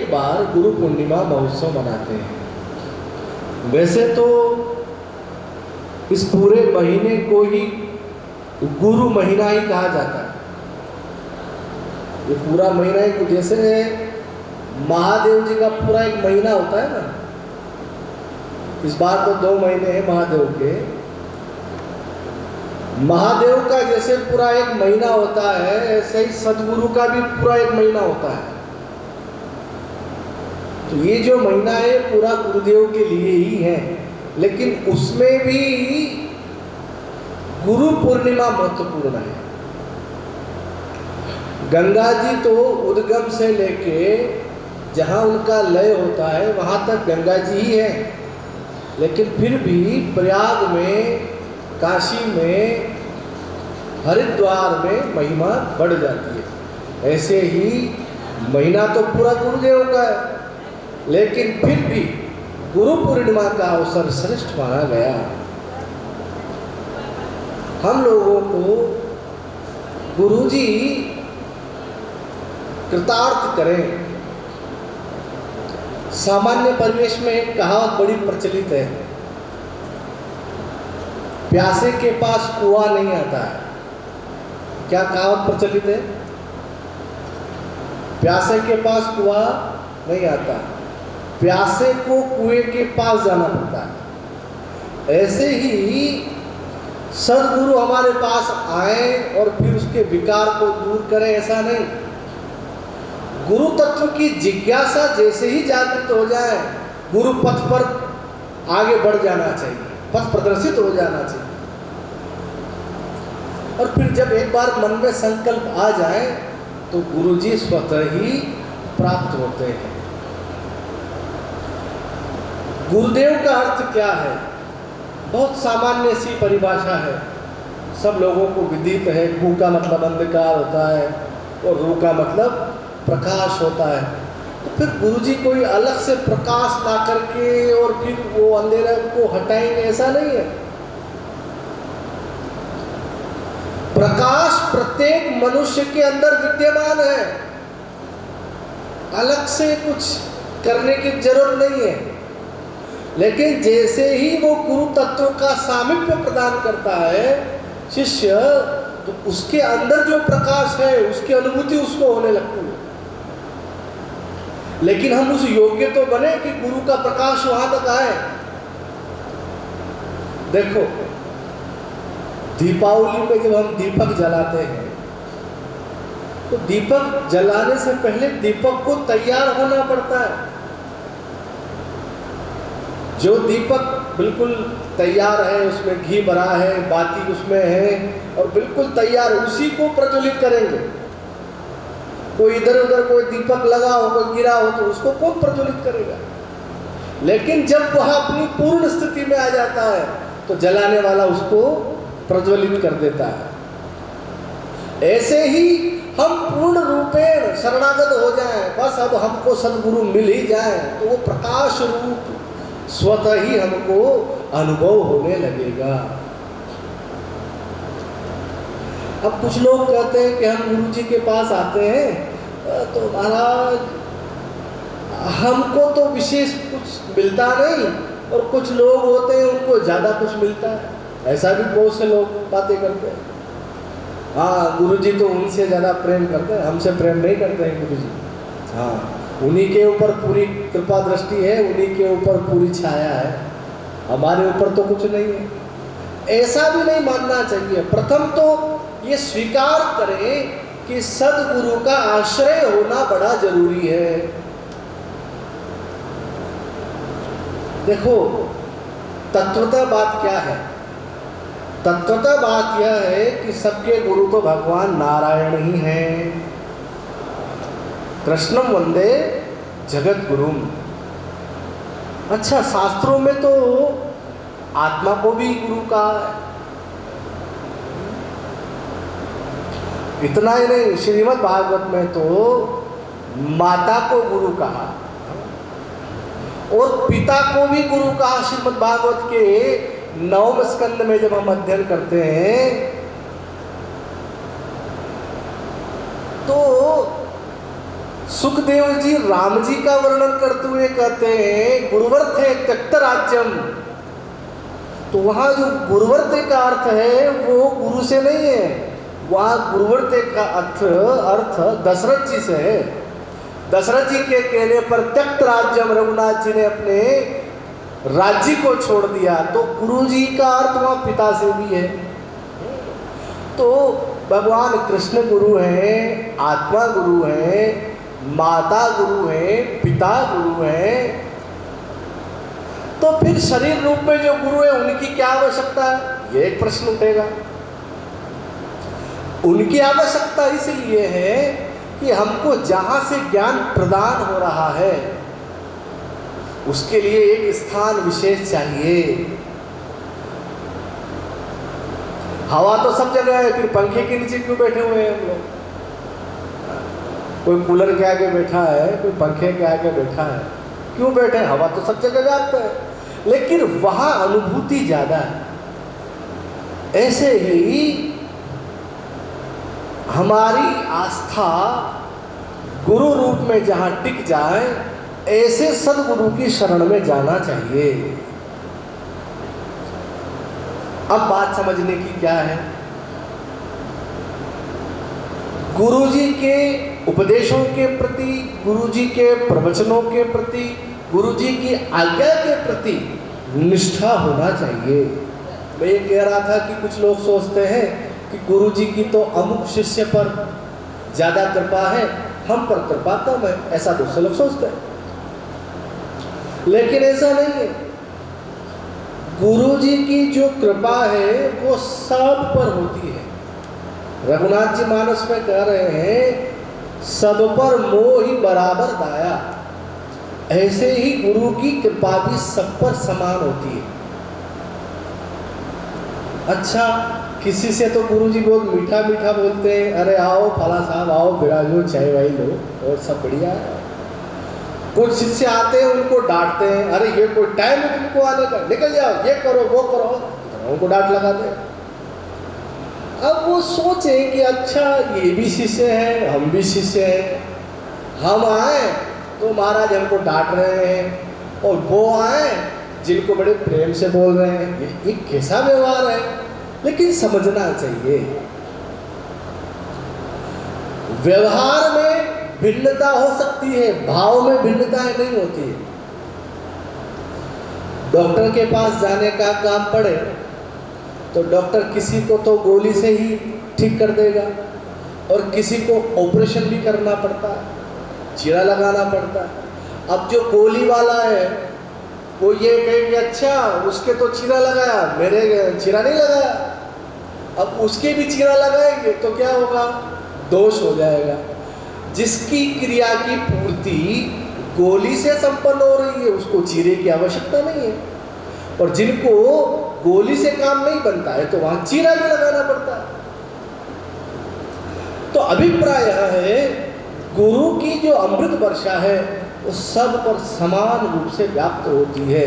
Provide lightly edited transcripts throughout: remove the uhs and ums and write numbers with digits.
एक बार गुरु पूर्णिमा महोत्सव मनाते हैं। वैसे तो इस पूरे महीने को ही गुरु महीना ही कहा जाता है। ये पूरा महीना ही, जैसे महादेव जी का पूरा एक महीना होता है ना, इस बार तो 2 महीने हैं महादेव के। महादेव का जैसे पूरा एक महीना होता है, ऐसे ही सदगुरु का भी पूरा एक महीना होता है। तो ये जो महीना है पूरा गुरुदेव के लिए ही है, लेकिन उसमें भी गुरु पूर्णिमा महत्वपूर्ण है। गंगा जी तो उद्गम से लेके जहाँ उनका लय होता है वहाँ तक गंगा जी ही है, लेकिन फिर भी प्रयाग में, काशी में, हरिद्वार में महिमा बढ़ जाती है। ऐसे ही महीना तो पूरा गुरुदेव का है, लेकिन फिर भी गुरु पूर्णिमा का अवसर श्रेष्ठ माना गया। हम लोगों को गुरुजी कृतार्थ करें। सामान्य परिवेश में एक कहावत बड़ी प्रचलित है, प्यासे के पास कुआं नहीं आता है। क्या कहावत प्रचलित है? प्यासे के पास कुआं नहीं आता, प्यासे को कुएं के पास जाना पड़ता है। ऐसे ही सद्गुरु हमारे पास आए और फिर उसके विकार को दूर करें, ऐसा नहीं। गुरु तत्व की जिज्ञासा जैसे ही जागृत हो जाए, गुरु पथ पर आगे बढ़ जाना चाहिए, पथ प्रदर्शित हो जाना चाहिए। और फिर जब एक बार मन में संकल्प आ जाए तो गुरुजी स्वतः ही प्राप्त होते हैं। गुरुदेव का अर्थ क्या है? बहुत सामान्य सी परिभाषा है, सब लोगों को विदित है। गु का मतलब अंधकार होता है और रू का मतलब प्रकाश होता है। तो फिर गुरुजी कोई अलग से प्रकाश ला करके और फिर वो अंधेरे को हटाएंगे, ऐसा नहीं है। प्रकाश प्रत्येक मनुष्य के अंदर विद्यमान है, अलग से कुछ करने की जरूरत नहीं है। लेकिन जैसे ही वो गुरु तत्व का सामीप्य प्रदान करता है शिष्य, तो उसके अंदर जो प्रकाश है उसकी अनुभूति उसको होने लगती है। लेकिन हम उस योग्य तो बने कि गुरु का प्रकाश वहां तक आए। देखो, दीपावली में जब हम दीपक जलाते हैं तो दीपक जलाने से पहले दीपक को तैयार होना पड़ता है। जो दीपक बिल्कुल तैयार है, उसमें घी भरा है, बाती उसमें है और बिल्कुल तैयार, उसी को प्रज्वलित करेंगे। कोई इधर उधर कोई दीपक लगा हो, कोई गिरा हो तो उसको कौन प्रज्वलित करेगा? लेकिन जब वह अपनी पूर्ण स्थिति में आ जाता है तो जलाने वाला उसको प्रज्वलित कर देता है। ऐसे ही हम पूर्ण रूपेण शरणागत हो जाएं, बस अब हमको सद्गुरु मिल ही जाए तो वो प्रकाश रूप स्वतः ही हमको अनुभव होने लगेगा। अब कुछ लोग कहते हैं कि हम गुरु जी के पास आते हैं तो महाराज हमको तो विशेष कुछ मिलता नहीं, और कुछ लोग होते हैं उनको ज़्यादा कुछ मिलता है। ऐसा भी बहुत से लोग बातें करते हैं। हाँ, गुरु जी तो उनसे ज़्यादा प्रेम करते हैं, हमसे प्रेम नहीं करते हैं गुरु जी। हाँ, उन्हीं के ऊपर पूरी कृपा दृष्टि है, उन्हीं के ऊपर पूरी छाया है, हमारे ऊपर तो कुछ नहीं है। ऐसा भी नहीं मानना चाहिए। प्रथम तो ये स्वीकार करें कि सद्गुरु का आश्रय होना बड़ा जरूरी है। देखो, तत्वतः बात क्या है? तत्वतः बात यह है कि सबके गुरु तो भगवान नारायण ही हैं। कृष्णम वंदे जगत गुरुम। अच्छा, शास्त्रों में तो आत्मा को भी गुरु कहा है। इतना ही नहीं, श्रीमद् भागवत में तो माता को गुरु कहा और पिता को भी गुरु कहा। श्रीमद् भागवत के 9वें स्कंद में जब हम अध्ययन करते हैं तो सुखदेव जी राम जी का वर्णन करते हुए कहते हैं गुरुवर्थ है त्यक्त राज्यम। तो वहां जो गुरुवर्थ का अर्थ है वो गुरु से नहीं है, वहां गुरुवर्थ का अर्थ दशरथ जी से है। दशरथ जी के कहने पर त्यक्त राज्यम, रघुनाथ जी ने अपने राज्य को छोड़ दिया। तो गुरु जी का अर्थ वहां पिता से भी है। तो भगवान कृष्ण गुरु हैं, आत्मा गुरु हैं, माता गुरु हैं, पिता गुरु हैं। तो फिर शरीर रूप में जो गुरु है उनकी क्या आवश्यकता है, ये एक प्रश्न उठेगा। उनकी आवश्यकता इसलिए है कि हमको जहां से ज्ञान प्रदान हो रहा है उसके लिए एक स्थान विशेष चाहिए। हवा तो सब जगह है, फिर पंखे के नीचे क्यों बैठे हुए हैं हम लोग? कोई कूलर के आगे बैठा है, कोई पंखे के आगे बैठा है, क्यों बैठे? हवा तो सब जगह व्याप्त है, लेकिन वहां अनुभूति ज्यादा है। ऐसे ही हमारी आस्था गुरु रूप में जहां टिक जाए, ऐसे सदगुरु की शरण में जाना चाहिए। अब बात समझने की क्या है, गुरुजी के उपदेशों के प्रति, गुरुजी के प्रवचनों के प्रति, गुरुजी की आज्ञा के प्रति निष्ठा होना चाहिए। मैं ये कह रहा था कि कुछ लोग सोचते हैं कि गुरुजी की तो अमुक शिष्य पर ज्यादा कृपा है, हम पर कृपा कम है, ऐसा दूसरे लोग सोचते हैं। लेकिन ऐसा नहीं है। गुरु जी की जो कृपा है वो सब पर होती है। रघुनाथ जी मानस में कह रहे हैं सब पर मोह ही बराबर दाया। ऐसे ही गुरु की कृपा भी सब पर समान होती है। अच्छा, किसी से तो गुरु जी बहुत मीठा मीठा बोलते हैं, अरे आओ फला साहब आओ, बिराजो, चाय वाई लो और सब बढ़िया है। कुछ शिष्य आते हैं उनको डांटते हैं, अरे ये कोई टाइम है तुमको आने का, निकल जाओ, ये करो वो करो, उनको डांट लगाते हैं। अब वो सोचे कि अच्छा ये भी शिष्य है, हम भी शिष्य हैं, हम आए तो महाराज हमको डांट रहे हैं, और वो आए जिनको बड़े प्रेम से बोल रहे हैं, ये कैसा व्यवहार है। लेकिन समझना चाहिए व्यवहार में भिन्नता हो सकती है, भाव में भिन्नताएं नहीं होती है। डॉक्टर के पास जाने का काम पड़े तो डॉक्टर किसी को तो गोली से ही ठीक कर देगा और किसी को ऑपरेशन भी करना पड़ता है, चीरा लगाना पड़ता है। अब जो गोली वाला है वो ये कहे कि अच्छा उसके तो चीरा लगाया, मेरे चीरा नहीं लगाया। अब उसके भी चीरा लगाएंगे तो क्या होगा, दोष हो जाएगा। जिसकी क्रिया की पूर्ति गोली से संपन्न हो रही है उसको चीरे की आवश्यकता नहीं है, और जिनको गोली से काम नहीं बनता है तो वहां चीरा भी लगाना पड़ता है। तो अभिप्राय यह है गुरु की जो अमृत वर्षा है वो सब पर समान रूप से व्याप्त होती है।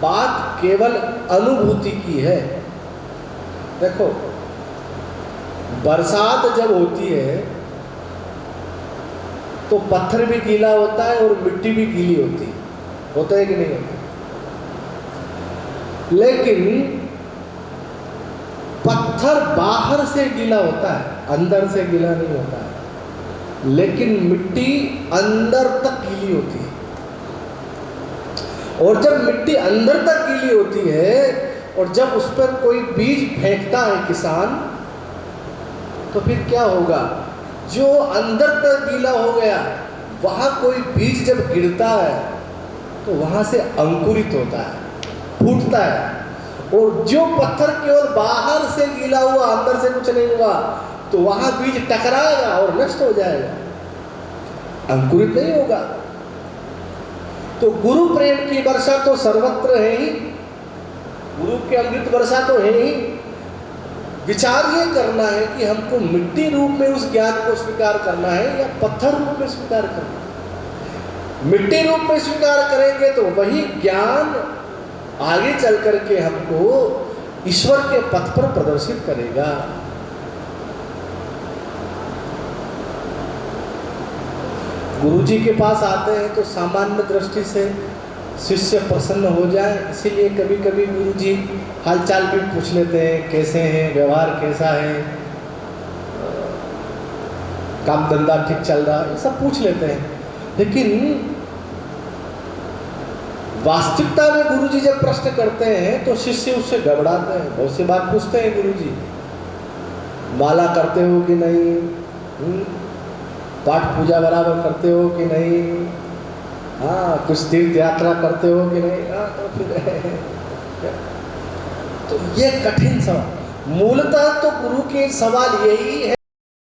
बात केवल अनुभूति की है। देखो, बरसात जब होती है तो पत्थर भी गीला होता है और मिट्टी भी गीली होती है, होता है कि नहीं होता? लेकिन पत्थर बाहर से गीला होता है, अंदर से गीला नहीं होता है। लेकिन मिट्टी अंदर तक गीली होती है, और जब मिट्टी अंदर तक गीली होती है और जब उस पर कोई बीज फेंकता है किसान, तो फिर क्या होगा, जो अंदर तक गीला हो गया वहां कोई बीज जब गिरता है तो वहां से अंकुरित होता है, फूटता है। और जो पत्थर केवल बाहर से गीला हुआ, अंदर से कुछ नहीं हुआ, तो वहां बीज टकराएगा और नष्ट हो जाएगा, अंकुरित नहीं होगा। तो गुरु प्रेम की वर्षा तो सर्वत्र है ही, गुरु की अमृत वर्षा तो है ही। विचार ये करना है कि हमको मिट्टी रूप में उस ज्ञान को स्वीकार करना है या पत्थर रूप में स्वीकार करना है। मिट्टी रूप में स्वीकार करेंगे तो वही ज्ञान आगे चल करके हमको ईश्वर के पथ पर प्रदर्शित करेगा। गुरुजी के पास आते हैं तो सामान्य दृष्टि से शिष्य प्रसन्न हो जाए, इसीलिए कभी कभी गुरुजी हालचाल भी पूछ लेते हैं, कैसे हैं, व्यवहार कैसा है, काम धंधा ठीक चल रहा है, सब पूछ लेते हैं। लेकिन वास्तविकता में गुरुजी जब प्रश्न करते हैं तो शिष्य उससे घबराते हैं। बहुत सी बात पूछते हैं गुरुजी, माला करते हो कि नहीं, पाठ पूजा बराबर करते हो कि नहीं, हाँ कुछ तीर्थ यात्रा करते हो कि नहीं, हाँ तो फिर तो ये कठिन सवाल। मूलतः तो गुरु के सवाल यही है।